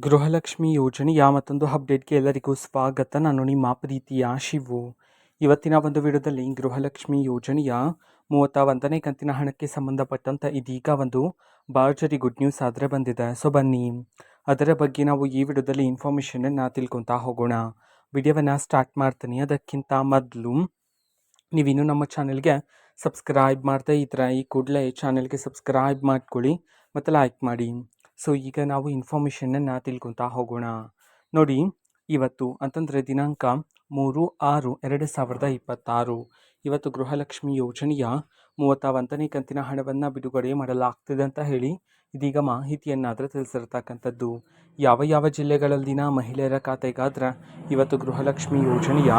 ಗೃಹಲಕ್ಷ್ಮಿ ಯೋಜನೆಯ ಮತ್ತೊಂದು ಅಪ್ಡೇಟ್ಗೆ ಎಲ್ಲರಿಗೂ ಸ್ವಾಗತ. ನಾನು ನಿಮ್ಮ ಪ್ರೀತಿಯ ಶಿವು. ಇವತ್ತಿನ ಒಂದು ವಿಡಿಯೋದಲ್ಲಿ ಗೃಹಲಕ್ಷ್ಮಿ ಯೋಜನೆಯ 31ನೇ ಕಂತಿನ ಹಣಕ್ಕೆ ಸಂಬಂಧಪಟ್ಟಂತೆ ಇದೀಗ ಒಂದು ಭರ್ಜರಿ ಗುಡ್ ನ್ಯೂಸ್ ಆದರೆ ಬಂದಿದೆ. ಸೊ ಬನ್ನಿ ಅದರ ಬಗ್ಗೆ ನಾವು ಈ ವಿಡಿಯೋದಲ್ಲಿ ಇನ್ಫಾರ್ಮೇಷನನ್ನು ತಿಳ್ಕೊತಾ ಹೋಗೋಣ. ವಿಡಿಯೋವನ್ನು ಸ್ಟಾರ್ಟ್ ಮಾಡ್ತೀನಿ. ಅದಕ್ಕಿಂತ ಮೊದಲು ನೀವಿನ್ನೂ ನಮ್ಮ ಚಾನೆಲ್ಗೆ ಸಬ್ಸ್ಕ್ರೈಬ್ ಮಾಡ್ತಾ ಇದ್ರೆ ಈ ಕೂಡಲೇ ಚಾನೆಲ್ಗೆ ಸಬ್ಸ್ಕ್ರೈಬ್ ಮಾಡ್ಕೊಳ್ಳಿ ಮತ್ತು ಲೈಕ್ ಮಾಡಿ. ಸೊ ಈಗ ನಾವು ಇನ್ಫಾರ್ಮೇಷನನ್ನು ತಿಳ್ಕೊತಾ ಹೋಗೋಣ. ನೋಡಿ, ಇವತ್ತು ಅಂತಂದರೆ ದಿನಾಂಕ 3/6/2026 ಇವತ್ತು ಗೃಹಲಕ್ಷ್ಮಿ ಯೋಜನೆಯ 31ನೇ ಕಂತಿನ ಹಣವನ್ನು ಬಿಡುಗಡೆ ಮಾಡಲಾಗ್ತಿದೆ ಅಂತ ಹೇಳಿ ಇದೀಗ ಮಾಹಿತಿಯನ್ನಾದರೆ ತಿಳಿಸಿರ್ತಕ್ಕಂಥದ್ದು. ಯಾವ ಯಾವ ಜಿಲ್ಲೆಗಳಲ್ಲಿನ ಮಹಿಳೆಯರ ಖಾತೆಗಾದ್ರೆ ಇವತ್ತು ಗೃಹಲಕ್ಷ್ಮಿ ಯೋಜನೆಯ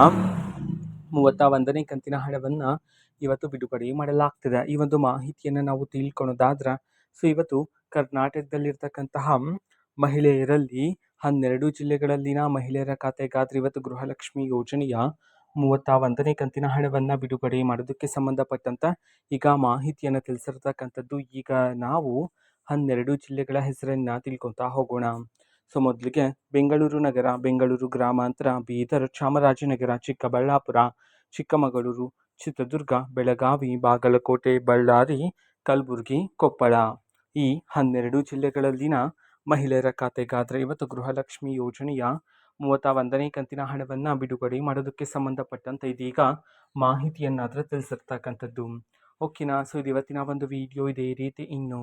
31ನೇ ಕಂತಿನ ಹಣವನ್ನು ಇವತ್ತು ಬಿಡುಗಡೆ ಮಾಡಲಾಗ್ತಿದೆ. ಈ ಒಂದು ಮಾಹಿತಿಯನ್ನು ನಾವು ತಿಳ್ಕೊಳೋದಾದ್ರೆ, ಸೊ ಇವತ್ತು ಕರ್ನಾಟಕದಲ್ಲಿರ್ತಕ್ಕಂತಹ ಮಹಿಳೆಯರಲ್ಲಿ 12 ಜಿಲ್ಲೆಗಳಲ್ಲಿನ ಮಹಿಳೆಯರ ಖಾತೆಗಾದ್ರೆ ಇವತ್ತು ಗೃಹಲಕ್ಷ್ಮಿ ಯೋಜನೆಯ 31ನೇ ಕಂತಿನ ಹಣವನ್ನು ಬಿಡುಗಡೆ ಮಾಡೋದಕ್ಕೆ ಸಂಬಂಧಪಟ್ಟಂತೆ ಈಗ ಮಾಹಿತಿಯನ್ನು ತಿಳಿಸಿರ್ತಕ್ಕಂಥದ್ದು. ಈಗ ನಾವು 12 ಜಿಲ್ಲೆಗಳ ಹೆಸರನ್ನು ತಿಳ್ಕೊತಾ ಹೋಗೋಣ. ಸೊ ಮೊದಲಿಗೆ ಬೆಂಗಳೂರು ನಗರ, ಬೆಂಗಳೂರು ಗ್ರಾಮಾಂತರ, ಬೀದರ್, ಚಾಮರಾಜನಗರ, ಚಿಕ್ಕಬಳ್ಳಾಪುರ, ಚಿಕ್ಕಮಗಳೂರು, ಚಿತ್ರದುರ್ಗ, ಬೆಳಗಾವಿ, ಬಾಗಲಕೋಟೆ, ಬಳ್ಳಾರಿ, ಕಲಬುರಗಿ, ಕೊಪ್ಪಳ ಈ 12 ಜಿಲ್ಲೆಗಳಲ್ಲಿನ ಮಹಿಳೆಯರ ಖಾತೆಗಾದ್ರೆ ಇವತ್ತು ಗೃಹಲಕ್ಷ್ಮಿ ಯೋಜನೆಯ 31ನೇ ಕಂತಿನ ಹಣವನ್ನು ಬಿಡುಗಡೆ ಮಾಡೋದಕ್ಕೆ ಸಂಬಂಧಪಟ್ಟಂತೆ ಇದೀಗ ಮಾಹಿತಿಯನ್ನಾದರೆ ತಿಳಿಸಿರ್ತಕ್ಕಂಥದ್ದು. ಓಕೆನಾ. ಸೊ ಇದು ಇವತ್ತಿನ ಒಂದು ವಿಡಿಯೋ. ಇದೇ ರೀತಿ ಇನ್ನು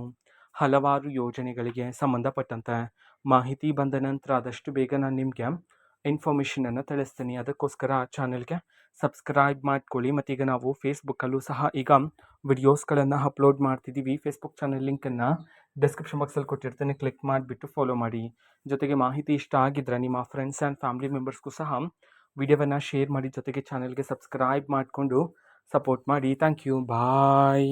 ಹಲವಾರು ಯೋಜನೆಗಳಿಗೆ ಸಂಬಂಧಪಟ್ಟಂತೆ ಮಾಹಿತಿ ಬಂದ ನಂತರ ಆದಷ್ಟು ಬೇಗ ನಾನು ನಿಮಗೆ ಇನ್ಫಾರ್ಮೇಷನನ್ನು ತಿಳಿಸ್ತೀನಿ. ಅದಕ್ಕೋಸ್ಕರ ಚಾನೆಲ್ಗೆ ಸಬ್ಸ್ಕ್ರೈಬ್ ಮಾಡ್ಕೊಳ್ಳಿ. ಮತ್ತೀಗ ನಾವು ಫೇಸ್ಬುಕ್ಕಲ್ಲೂ ಸಹ ಈಗ ವಿಡಿಯೋಸ್ಗಳನ್ನು ಅಪ್ಲೋಡ್ ಮಾಡ್ತಿದ್ದೀವಿ. ಫೇಸ್ಬುಕ್ ಚಾನಲ್ ಲಿಂಕನ್ನು ಡಿಸ್ಕ್ರಿಪ್ಷನ್ ಬಾಕ್ಸಲ್ಲಿ ಕೊಟ್ಟಿರ್ತೇನೆ, ಕ್ಲಿಕ್ ಮಾಡಿಬಿಟ್ಟು ಫಾಲೋ ಮಾಡಿ. ಜೊತೆಗೆ ಮಾಹಿತಿ ಇಷ್ಟ ಆಗಿದ್ದರೆ ನಿಮ್ಮ ಫ್ರೆಂಡ್ಸ್ ಆ್ಯಂಡ್ ಫ್ಯಾಮಿಲಿ ಮೆಂಬರ್ಸ್ಗೂ ಸಹ ವಿಡಿಯೋವನ್ನು ಶೇರ್ ಮಾಡಿ. ಜೊತೆಗೆ ಚಾನಲ್ಗೆ ಸಬ್ಸ್ಕ್ರೈಬ್ ಮಾಡಿಕೊಂಡು ಸಪೋರ್ಟ್ ಮಾಡಿ. Thank you. ಬಾಯ್.